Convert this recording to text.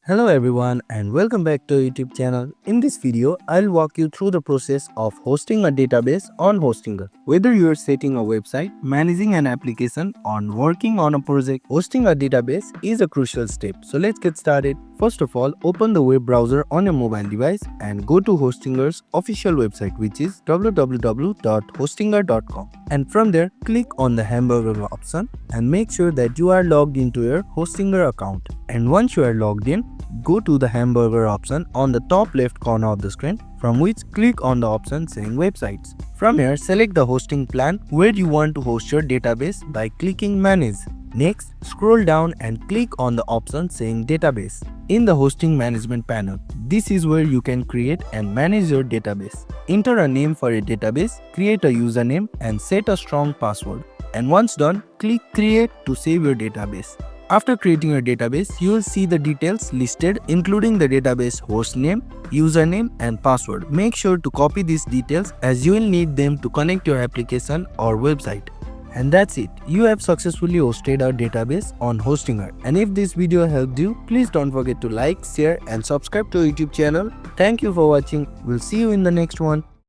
Hello everyone and welcome back to our YouTube channel. In this video, I'll walk you through the process of hosting a database on Hostinger. Whether you're setting a website, managing an application, or working on a project, hosting a database is a crucial step. So let's get started. First of all, open the web browser on your mobile device and go to Hostinger's official website, which is www.hostinger.com. And from there, click on the hamburger option and make sure that you are logged into your Hostinger account. And once you are logged in, go to the hamburger option on the top left corner of the screen, from which click on the option saying websites. From here, select the hosting plan where you want to host your database by clicking manage. Next, scroll down and click on the option saying database. In the hosting management panel, this is where you can create and manage your database. Enter a name for a database, create a username and set a strong password. And once done, click create to save your database. After creating your database, you will see the details listed including the database host name, username and password. Make sure to copy these details as you will need them to connect your application or website. And that's it. You have successfully hosted our database on Hostinger. And if this video helped you, please don't forget to like, share and subscribe to our YouTube channel. Thank you for watching. We'll see you in the next one.